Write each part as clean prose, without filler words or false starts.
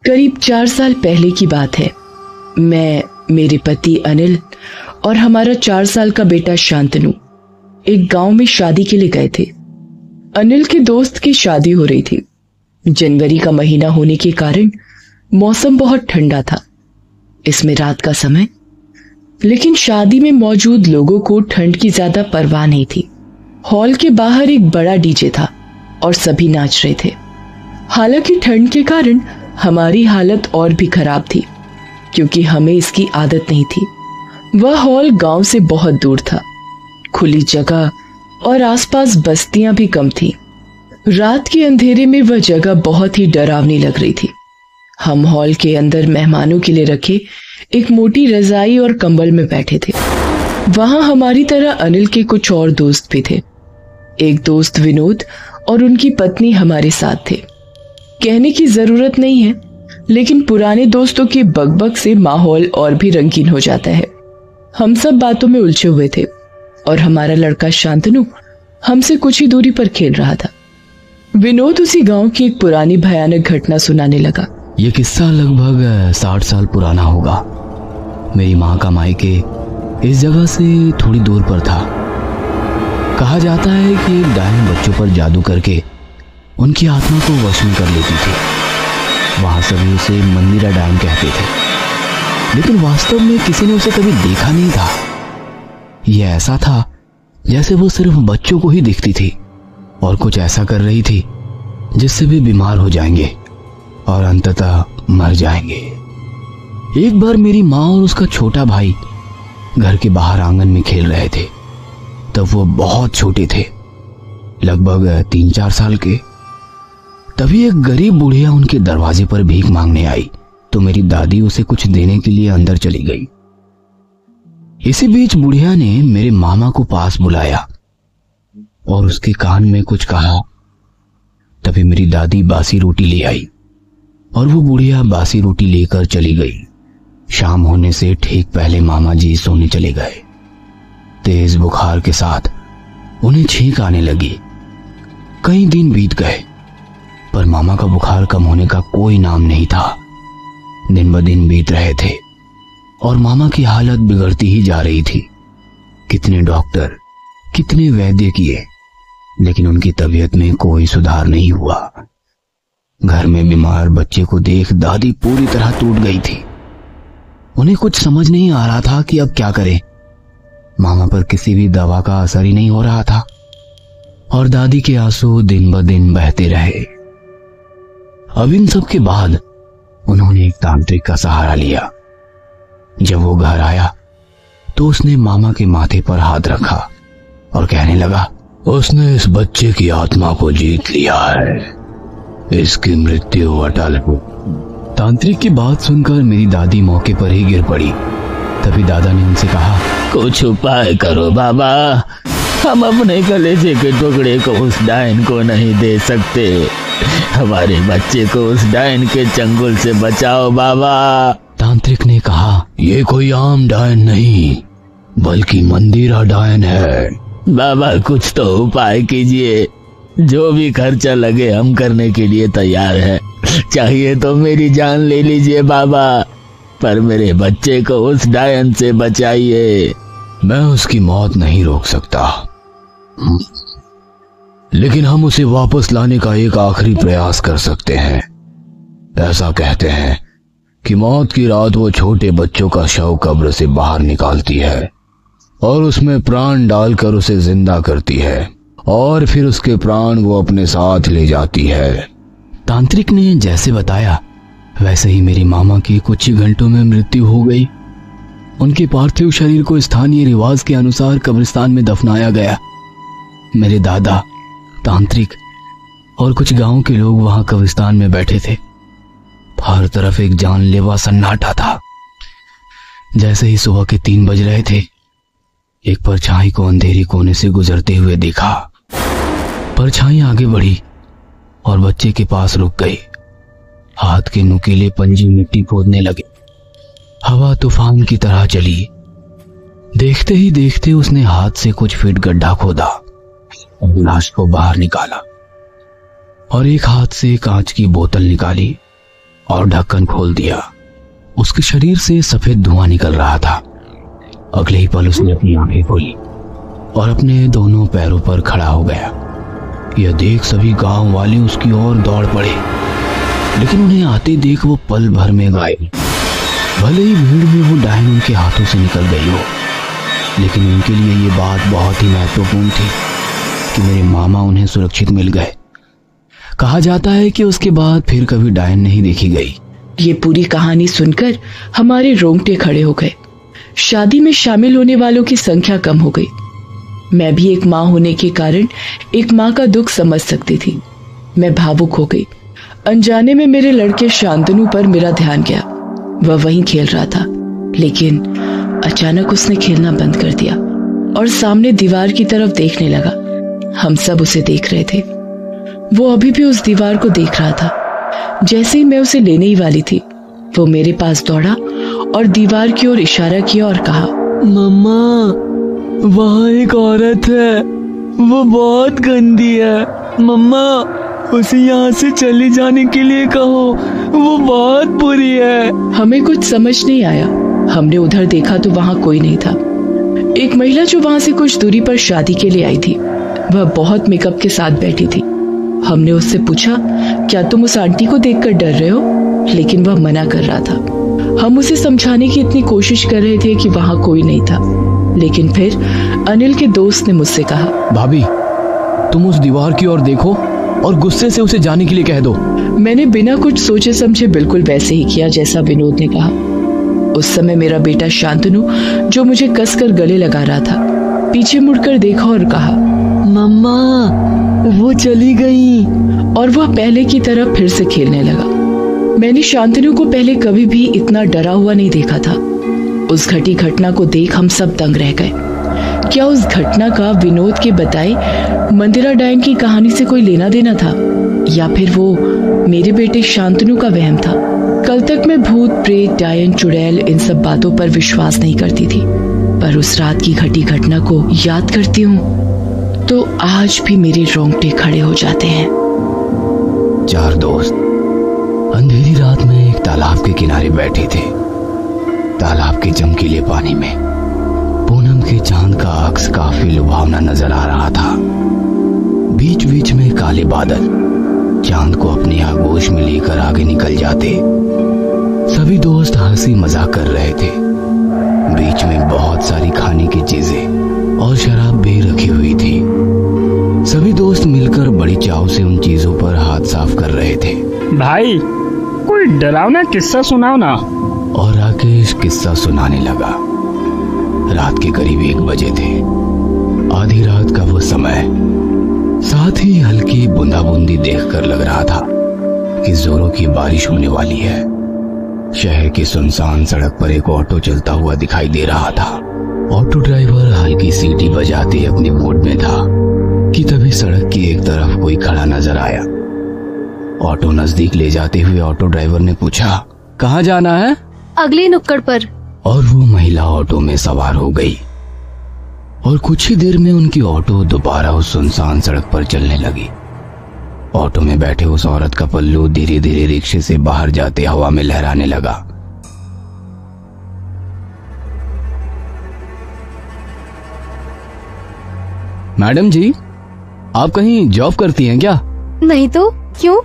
करीब 4 साल पहले की बात है। मैं, मेरे पति अनिल और हमारा 4 साल का बेटा शांतनु एक गांव में शादी के लिए गए थे। अनिल के दोस्त की शादी हो रही थी। जनवरी का महीना होने के कारण मौसम बहुत ठंडा था, इसमें रात का समय। लेकिन शादी में मौजूद लोगों को ठंड की ज्यादा परवाह नहीं थी। हॉल के बाहर एक बड़ा डीजे था और सभी नाच रहे थे। हालांकि ठंड के कारण हमारी हालत और भी खराब थी, क्योंकि हमें इसकी आदत नहीं थी। वह हॉल गांव से बहुत दूर था, खुली जगह और आसपास बस्तियां भी कम थी। रात के अंधेरे में वह जगह बहुत ही डरावनी लग रही थी। हम हॉल के अंदर मेहमानों के लिए रखे एक मोटी रजाई और कंबल में बैठे थे। वहां हमारी तरह अनिल के कुछ और दोस्त भी थे। एक दोस्त विनोद और उनकी पत्नी हमारे साथ थे। कहने की जरूरत नहीं है, लेकिन पुराने दोस्तों की बकबक से माहौल और भी रंगीन हो जाता है। हम सब बातों में उलझे हुए थे और हमारा लड़का शांतनु हमसे कुछ ही दूरी पर खेल रहा था। विनोद उसी गांव की एक पुरानी भयानक घटना सुनाने लगा। ये किस्सा लगभग 60 साल पुराना होगा। मेरी माँ का मायके इस जगह से थोड़ी दूर पर था। कहा जाता है कि डायन बच्चों पर जादू करके उनकी आत्मा को वश में कर लेती थी। वहां सभी उसे मंदिरा डायन कहते थे, लेकिन वास्तव में किसी ने उसे कभी देखा नहीं था। यह ऐसा था जैसे वो सिर्फ बच्चों को ही दिखती थी और कुछ ऐसा कर रही थी जिससे वे बीमार हो जाएंगे और अंततः मर जाएंगे। एक बार मेरी माँ और उसका छोटा भाई घर के बाहर आंगन में खेल रहे थे। तब वो बहुत छोटे थे, लगभग 3-4 साल के। तभी एक गरीब बुढ़िया उनके दरवाजे पर भीख मांगने आई, तो मेरी दादी उसे कुछ देने के लिए अंदर चली गई। इसी बीच बुढ़िया ने मेरे मामा को पास बुलाया और उसके कान में कुछ कहा। तभी मेरी दादी बासी रोटी ले आई और वो बुढ़िया बासी रोटी लेकर चली गई। शाम होने से ठीक पहले मामा जी सोने चले गए। तेज बुखार के साथ उन्हें छींक आने लगी। कई दिन बीत गए, पर मामा का बुखार कम होने का कोई नाम नहीं था। दिन ब दिन बीत रहे थे और मामा की हालत बिगड़ती ही जा रही थी। कितने डॉक्टर, कितने वैद्य किए, लेकिन उनकी तबीयत में कोई सुधार नहीं हुआ। घर में बीमार बच्चे को देख दादी पूरी तरह टूट गई थी। उन्हें कुछ समझ नहीं आ रहा था कि अब क्या करें। मामा पर किसी भी दवा का असर ही नहीं हो रहा था और दादी के आंसू दिन ब दिन बहते रहे। अब इन सब के बाद उन्होंने एक तांत्रिक का सहारा लिया। जब वो घर आया तो उसने मामा के माथे पर हाथ रखा और कहने लगा, उसने इस बच्चे की आत्मा को जीत लिया है, इसकी मृत्यु अटल हो। तांत्रिक की बात सुनकर मेरी दादी मौके पर ही गिर पड़ी। तभी दादा ने उनसे कहा, कुछ उपाय करो बाबा, हम अपने कलेजे के टुकड़े को उस डायन को नहीं दे सकते। हमारे बच्चे को उस डायन के चंगुल से बचाओ बाबा। तांत्रिक ने कहा, ये कोई आम डायन नहीं, बल्कि मंदिरा डायन है। बाबा कुछ तो उपाय कीजिए, जो भी खर्चा लगे हम करने के लिए तैयार है। चाहिए तो मेरी जान ले लीजिए बाबा, पर मेरे बच्चे को उस डायन से बचाइए। मैं उसकी मौत नहीं रोक सकता, लेकिन हम उसे वापस लाने का एक आखिरी प्रयास कर सकते हैं। ऐसा कहते हैं कि मौत की रात वो छोटे बच्चों का शव कब्र से बाहर निकालती है और उसमें प्राण डालकर उसे जिंदा करती है और फिर उसके प्राण वो अपने साथ ले जाती है। तांत्रिक ने जैसे बताया वैसे ही मेरी मामा की कुछ ही घंटों में मृत्यु हो गई। उनके पार्थिव शरीर को स्थानीय रिवाज के अनुसार कब्रिस्तान में दफनाया गया। मेरे दादा, तांत्रिक और कुछ गांव के लोग वहां कब्रिस्तान में बैठे थे। हर तरफ एक जानलेवा सन्नाटा था। जैसे ही सुबह के 3 बज रहे थे, एक परछाई को अंधेरी कोने से गुजरते हुए देखा। परछाई आगे बढ़ी और बच्चे के पास रुक गई। हाथ के नुकीले पंजे मिट्टी खोदने लगे। हवा तूफान की तरह चली। देखते ही देखते उसने हाथ से कुछ फीट गड्ढा खोदा और लाश को बाहर निकाला और एक हाथ से कांच की बोतल निकाली और ढक्कन खोल दिया। उसके शरीर से सफेद धुआं निकल रहा था। अगले ही पल उसने अपनी आंखें खोली और अपने दोनों पैरों पर खड़ा हो गया। यह देख सभी गांव वाले उसकी ओर दौड़ पड़े, लेकिन उन्हें आते देख वो पल भर में गायब। भले ही भीड़ में वो डायन उनके हाथों से निकल गई हो, लेकिन उनके लिए ये बात बहुत ही महत्वपूर्ण थी कि मेरे मामा उन्हें सुरक्षित मिल गए। कहा जाता है कि उसके बाद फिर कभी डायन नहीं देखी गई। ये पूरी कहानी सुनकर हमारे रोंगटे खड़े हो गए। शादी में शामिल होने वालों की संख्या कम हो गई। मैं भी एक माँ होने के कारण एक माँ का दुख समझ सकती थी। मैं भावुक हो गई। अनजाने में मेरे लड़के शांतनु पर मेरा ध्यान गया। वह वहीं खेल रहा था, लेकिन अचानक उसने खेलना बंद कर दिया और सामने दीवार की तरफ देखने लगा। हम सब उसे देख रहे थे। वो अभी भी उस दीवार को देख रहा था। जैसे ही मैं उसे लेने ही वाली थी, वो मेरे पास दौड़ा और दीवार की ओर इशारा किया और कहा, मम्मा, वहाँ एक औरत है, वो बहुत गंदी है। मम्मा, उसे यहाँ से चले जाने के लिए कहो, वो बहुत बुरी है। हमें कुछ समझ नहीं आया। हमने उधर देखा तो वहाँ कोई नहीं था। एक महिला जो वहाँ से कुछ दूरी पर शादी के लिए आई थी, वह बहुत मेकअप के साथ बैठी थी। हमने उससे पूछा, क्या तुम उस आंटी को देखकर डर रहे हो? लेकिन वह मना कर रहा था। हम उसे समझाने की इतनी कोशिश कर रहे थे कि वहाँ कोई नहीं था, लेकिन फिर अनिल के दोस्त ने मुझसे कहा, भाभी, तुम उस दीवार की ओर देखो और गुस्से से उसे जाने के लिए कह दो। मैंने बिना कुछ सोचे समझे बिल्कुल वैसे ही किया जैसा विनोद ने कहा। उस समय मेरा बेटा शांतनु, जो मुझे कसकर गले लगा रहा था, पीछे मुड़कर देखा और कहा, मम्मा, वो चली गई। और वह पहले की तरह फिर से खेलने लगा। मैंने शांतनु को पहले कभी भी इतना डरा हुआ नहीं देखा था। उस घटी घटना को देख हम सब दंग रह गए। क्या उस घटना का विनोद के बताए मंदिरा डायन की कहानी से कोई लेना देना था, या फिर वो मेरे बेटे शांतनु का वहम था? कल तक मैं भूत, प्रेत, डायन, चुड़ैल इन सब बातों पर विश्वास नहीं करती थी, पर उस रात की घटी घटना को याद करती हूँ तो आज भी मेरे रोंगटे खड़े हो जाते हैं। 4 दोस्त अंधेरी रात में एक तालाब के किनारे बैठे थे। तालाब के चमकीले पानी में पूनम के चांद का अक्स काफी लुभावना नजर आ रहा था। बीच बीच में काले बादल चांद को अपनी आगोश में लेकर आगे निकल जाते। सभी दोस्त हंसी मजाक कर रहे थे। बीच में बहुत सारी खाने की चीजें और शराब भी रखी हुई थी। सभी दोस्त मिलकर बड़ी चाव से उन चीजों पर हाथ साफ कर रहे थे। भाई, कोई डरावना किस्सा सुनाओ ना। और राकेश किस्सा सुनाने लगा। रात के करीब 1 बजे थे। आधी रात का वो समय। साथ ही हल्की बूंदाबूंदी देखकर लग रहा था कि जोरों की बारिश होने वाली है। शहर की सुनसान सड़क पर एक ऑटो चलता हुआ दिखाई दे रहा था। ऑटो ड्राइवर हल्की सीटी बजाते अपने मोड में था कि तभी सड़क की एक तरफ कोई खड़ा नजर आया। ऑटो नजदीक ले जाते हुए ऑटो ड्राइवर ने पूछा, कहाँ जाना है? अगले नुक्कड़ पर। और वो महिला ऑटो में सवार हो गई और कुछ ही देर में उनकी ऑटो दोबारा उस सुनसान सड़क पर चलने लगी। ऑटो में बैठे उस औरत का पल्लू धीरे धीरे रिक्शे से बाहर जाते हवा में लहराने लगा। मैडम जी, आप कहीं जॉब करती हैं क्या? नहीं तो क्यों?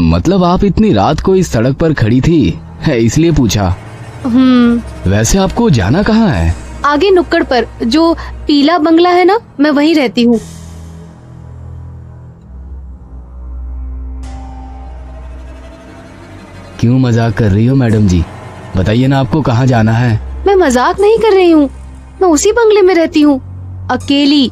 मतलब आप इतनी रात को इस सड़क पर खड़ी थी, इसलिए पूछा। वैसे आपको जाना कहाँ है? आगे नुक्कड़ पर, जो पीला बंगला है ना, मैं वहीं रहती हूँ। क्यों मजाक कर रही हो मैडम जी? बताइए ना, आपको कहाँ जाना है? मैं मजाक नहीं कर रही हूँ, मैं उसी बंगले में रहती हूँ, अकेली।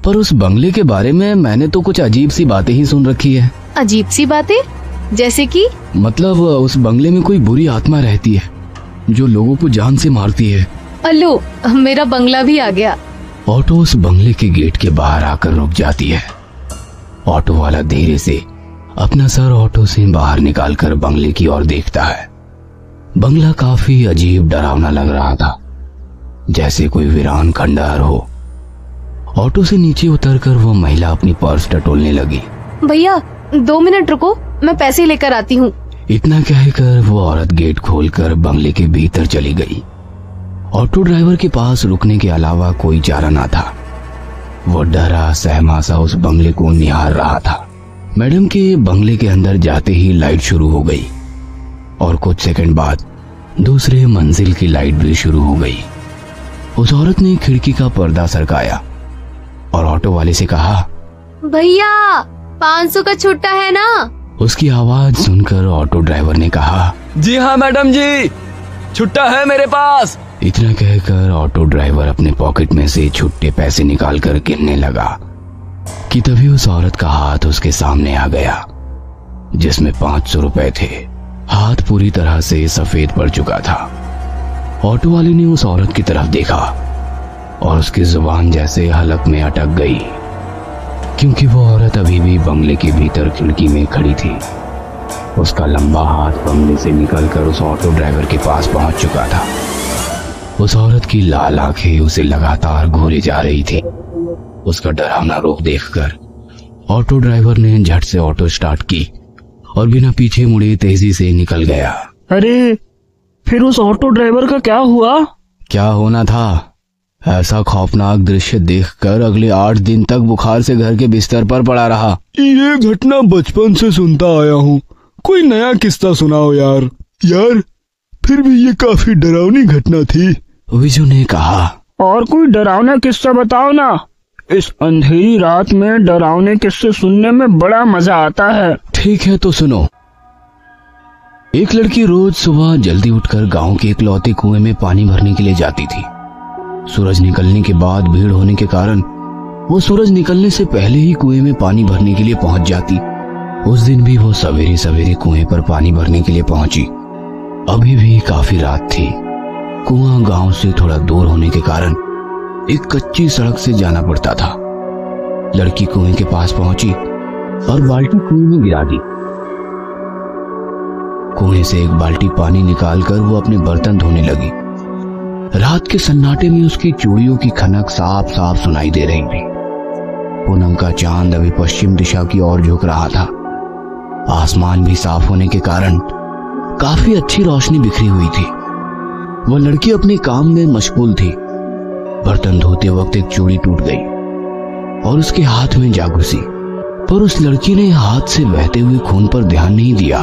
पर उस बंगले के बारे में मैंने तो कुछ अजीब सी बातें ही सुन रखी है। अजीब सी बातें? जैसे कि? मतलब उस बंगले में कोई बुरी आत्मा रहती है जो लोगों को जान से मारती है। अल्लू, मेरा बंगला भी आ गया। ऑटो उस बंगले के गेट के बाहर आकर रुक जाती है। ऑटो वाला धीरे से अपना सर ऑटो से बाहर निकालकर बंगले की ओर देखता है। बंगला काफी अजीब डरावना लग रहा था, जैसे कोई वीरान खंडहर हो। ऑटो से नीचे उतरकर वो महिला अपनी पर्स टटोलने लगी। भैया 2 मिनट रुको, मैं पैसे लेकर आती हूँ। इतना कहकर वो औरत गेट खोलकर बंगले के भीतर चली गई। ऑटो ड्राइवर के पास रुकने के अलावा कोई चारा ना था। वो डरा सहमा सा उस बंगले को निहार रहा था। मैडम के बंगले के अंदर जाते ही लाइट शुरू हो गई और कुछ सेकंड बाद दूसरे मंजिल की लाइट भी शुरू हो गई। उस औरत ने खिड़की का पर्दा सरकाया और ऑटो वाले से कहा, भैया 500 का छुट्टा है ना? उसकी आवाज सुनकर ऑटो ड्राइवर ने कहा, जी हाँ मैडम जी, छुट्टा है मेरे पास। इतना कहकर ऑटो ड्राइवर अपने पॉकेट में से छुट्टे पैसे निकालकर गिनने लगा कि तभी उस औरत का हाथ उसके सामने आ गया जिसमें 500 रुपए थे। हाथ पूरी तरह से सफेद पड़ चुका था। ऑटो वाले ने उस औरत की तरफ देखा और उसकी जुबान जैसे हलक में अटक गई, क्योंकि वो औरत अभी भी बंगले के भीतर खिड़की में खड़ी थी। उसका लंबा हाथ बंगले से निकलकर उस ऑटो ड्राइवर के पास पहुंच चुका था। उस औरत की लाल आंखें उसे लगातार घूरे जा रही थी। उसका डरावना रूप देखकर ऑटो ड्राइवर ने झट से ऑटो स्टार्ट की और बिना पीछे मुड़े तेजी से निकल गया। अरे फिर उस ऑटो ड्राइवर का क्या हुआ? क्या होना था? ऐसा खौफनाक दृश्य देखकर अगले 8 दिन तक बुखार से घर के बिस्तर पर पड़ा रहा। ये घटना बचपन से सुनता आया हूँ, कोई नया किस्सा सुनाओ यार। फिर भी ये काफी डरावनी घटना थी, विजू ने कहा। और कोई डरावना किस्सा बताओ ना। इस अंधेरी रात में डरावने किस्से सुनने में बड़ा मजा आता है। ठीक है तो सुनो। एक लड़की रोज सुबह जल्दी उठकर गांव के इकलौते कुएं में पानी भरने के लिए जाती थी। सूरज निकलने के बाद भीड़ होने के कारण वो सूरज निकलने से पहले ही कुएं में पानी भरने के लिए पहुंच जाती। उस दिन भी वो सवेरे सवेरे कुएं पर पानी भरने के लिए पहुंची। अभी भी काफी रात थी। कुआं गांव से थोड़ा दूर होने के कारण एक कच्ची सड़क से जाना पड़ता था। लड़की कुएं के पास पहुंची और बाल्टी कुएं में गिरा दी। कुएं से एक बाल्टी पानी निकालकर वो अपने बर्तन धोने लगी। रात के सन्नाटे में उसकी चूड़ियों की खनक साफ साफ सुनाई दे रही थी। पूनम का चांद अभी पश्चिम दिशा की ओर झुक रहा था। आसमान भी साफ होने के कारण काफी अच्छी रोशनी बिखरी हुई थी। वह लड़की अपने काम में मशगूल थी। बर्तन धोते वक्त एक चूड़ी टूट गई और उसके हाथ में जा घुसी, पर उस लड़की ने हाथ से बहते हुए खून पर ध्यान नहीं दिया।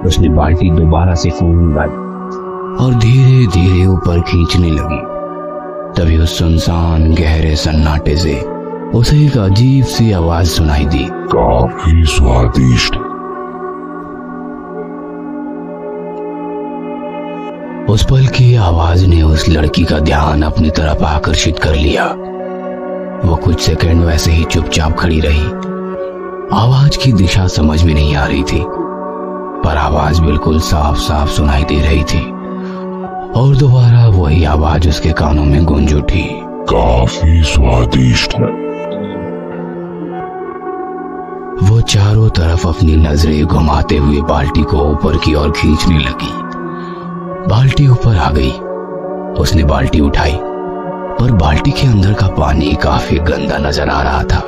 उसने बाल्टी दोबारा से खून में डाली और धीरे धीरे ऊपर खींचने लगी। तभी उस सुनसान गहरे सन्नाटे से उसे एक अजीब सी आवाज सुनाई दी, काफी स्वादिष्ट। उस पल की आवाज ने उस लड़की का ध्यान अपनी तरफ आकर्षित कर लिया। वो कुछ सेकंड वैसे ही चुपचाप खड़ी रही। आवाज की दिशा समझ में नहीं आ रही थी, पर आवाज बिल्कुल साफ साफ सुनाई दे रही थी और दोबारा वही आवाज उसके कानों में गूंज उठी, काफी स्वादिष्ट है। वो चारों तरफ अपनी नजरें घुमाते हुए बाल्टी को ऊपर की ओर खींचने लगी। बाल्टी ऊपर आ गई। उसने बाल्टी उठाई, पर बाल्टी के अंदर का पानी काफी गंदा नजर आ रहा था।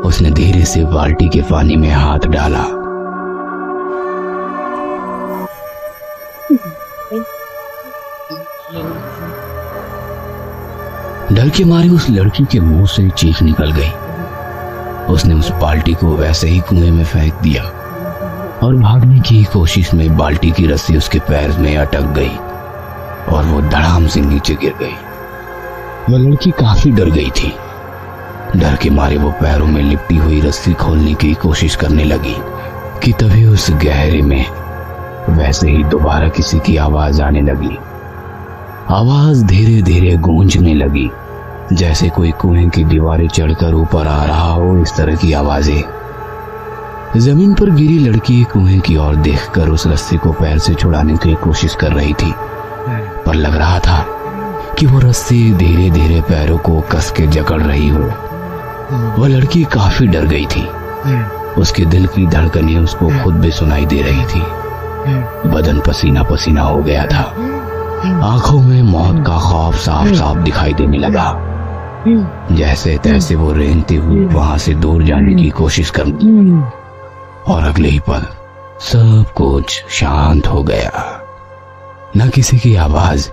उसने धीरे से बाल्टी के पानी में हाथ डाला। डर के मारे उस लड़की के मुंह से चीख निकल गई। उसने उस बाल्टी को वैसे ही कुएं में फेंक दिया और भागने की कोशिश में बाल्टी की रस्सी उसके पैर में अटक गई और वो धड़ाम से नीचे गिर गई। वह लड़की काफी डर गई थी। डर के मारे वो पैरों में लिपटी हुई रस्सी खोलने की कोशिश करने लगी कि तभी उस गहरे में वैसे ही दोबारा किसी की आवाज आने लगी। आवाज धीरे धीरे गूंजने लगी, जैसे कोई कुएं की दीवारें चढ़कर ऊपर आ रहा हो, इस तरह की आवाजें। जमीन पर गिरी लड़की कुएं की ओर देखकर उस रस्सी को पैर से छुड़ाने की कोशिश कर रही थी, पर लग रहा था कि वो रस्सी धीरे धीरे पैरों को कस के जकड़ रही हो। वह लड़की काफी डर गई थी। उसके दिल की धड़कनें उसको खुद भी सुनाई दे रही थी। बदन पसीना पसीना हो गया था। आंखों में मौत का खौफ साफ साफ दिखाई देने लगा। जैसे तैसे वो रेंगती हुई वहां से दूर जाने की कोशिश करती, और अगले ही पल सब कुछ शांत हो गया। न किसी की आवाज,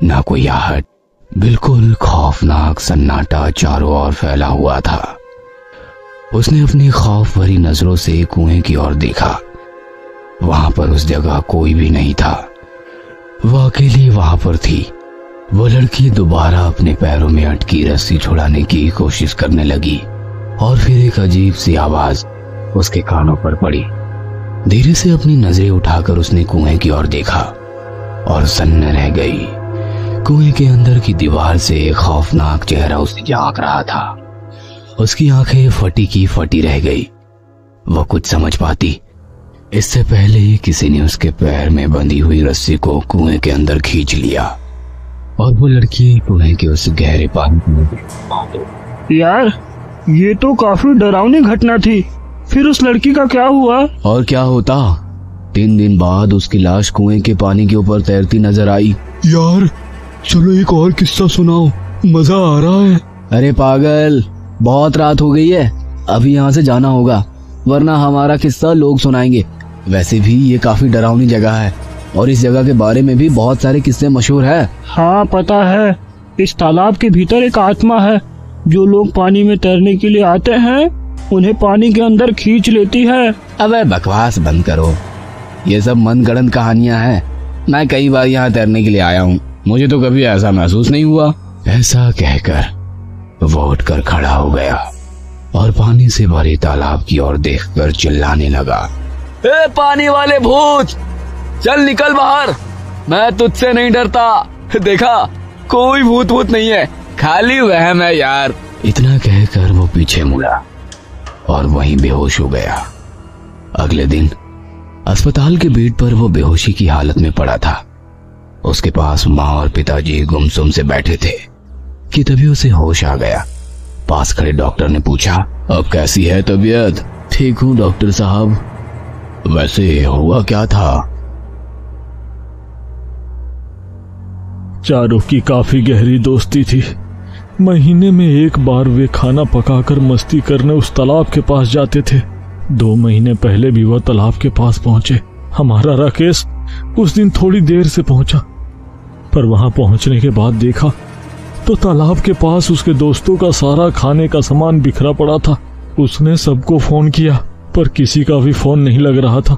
न कोई आहट, बिल्कुल खौफनाक सन्नाटा चारों ओर फैला हुआ था। उसने अपनी खौफ भरी नजरों से कुएं की ओर देखा। वहां पर उस जगह कोई भी नहीं था। वो अकेली वहां पर थी। वो लड़की दोबारा अपने पैरों में अटकी रस्सी छुड़ाने की कोशिश करने लगी, और फिर एक अजीब सी आवाज उसके कानों पर पड़ी। धीरे से अपनी नजरें उठाकर उसने कुएं की ओर देखा और सन्न रह गई। कुएं के अंदर की दीवार से एक खौफनाक चेहरा उसे झांक रहा था। उसकी आंखें फटी की फटी रह गई। वो कुछ समझ पाती इससे पहले ही किसी ने उसके पैर में बंधी हुई रस्सी को कुएं के अंदर खींच लिया, और वो लड़की कुएं के उस गहरे पानी में। यार, ये तो काफी डरावनी घटना थी। फिर उस लड़की का क्या हुआ? और क्या होता, 3 दिन बाद उसकी लाश कुएं के पानी के ऊपर तैरती नजर आई। यार चलो एक और किस्सा सुनाओ, मजा आ रहा है। अरे पागल, बहुत रात हो गई है, अभी यहाँ से जाना होगा, वरना हमारा किस्सा लोग सुनाएंगे। वैसे भी ये काफी डरावनी जगह है, और इस जगह के बारे में भी बहुत सारे किस्से मशहूर है। हाँ पता है, इस तालाब के भीतर एक आत्मा है। जो लोग पानी में तैरने के लिए आते हैं उन्हें पानी के अंदर खींच लेती है। अबे बकवास बंद करो, ये सब मनगढ़ंत कहानियां हैं। मैं कई बार यहाँ तैरने के लिए आया हूँ, मुझे तो कभी ऐसा महसूस नहीं हुआ। ऐसा कहकर वो उठकर खड़ा हो गया और पानी से भरे तालाब की ओर देखकर चिल्लाने लगा, ए पानी वाले भूत, चल निकल बाहर, मैं तुझसे नहीं डरता। देखा, कोई भूत नहीं है, खाली वहम है यार। इतना कहकर वो पीछे मुड़ा और वहीं बेहोश हो गया। अगले दिन अस्पताल के बेड पर वो बेहोशी की हालत में पड़ा था। उसके पास माँ और पिताजी गुमसुम से बैठे थे कि तभी उसे होश आ गया। पास खड़े डॉक्टर ने पूछा, अब कैसी है तबीयत? ठीक हूँ डॉक्टर साहब। वैसे हुआ क्या था? चारों की काफी गहरी दोस्ती थी। महीने में एक बार वे खाना पकाकर मस्ती करने उस तालाब के पास जाते थे। 2 महीने पहले भी वह तालाब के पास पहुंचे। हमारा राकेश उस दिन थोड़ी देर से पहुंचा, पर वहां पहुंचने के बाद देखा तो तालाब के पास उसके दोस्तों का सारा खाने का सामान बिखरा पड़ा था। उसने सबको फोन किया, पर किसी का भी फोन नहीं लग रहा था।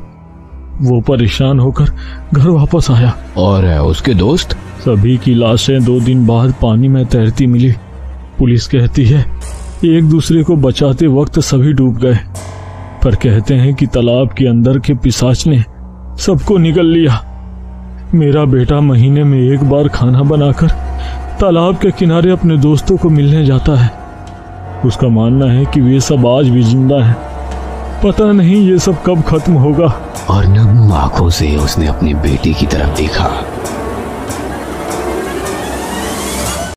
वो परेशान होकर घर वापस आया। और उसके दोस्त? सभी की लाशें 2 दिन बाद पानी में तैरती मिली। पुलिस कहती है एक दूसरे को बचाते वक्त सभी डूब गए, पर कहते हैं कि तालाब के अंदर के पिशाच ने सबको निगल लिया। मेरा बेटा महीने में एक बार खाना बनाकर तालाब के किनारे अपने दोस्तों को मिलने जाता है। उसका मानना है कि वे सब आज भी जिंदा हैं। पता नहीं ये सब कब खत्म होगा। और नम आंखों से उसने अपनी बेटी की तरफ देखा।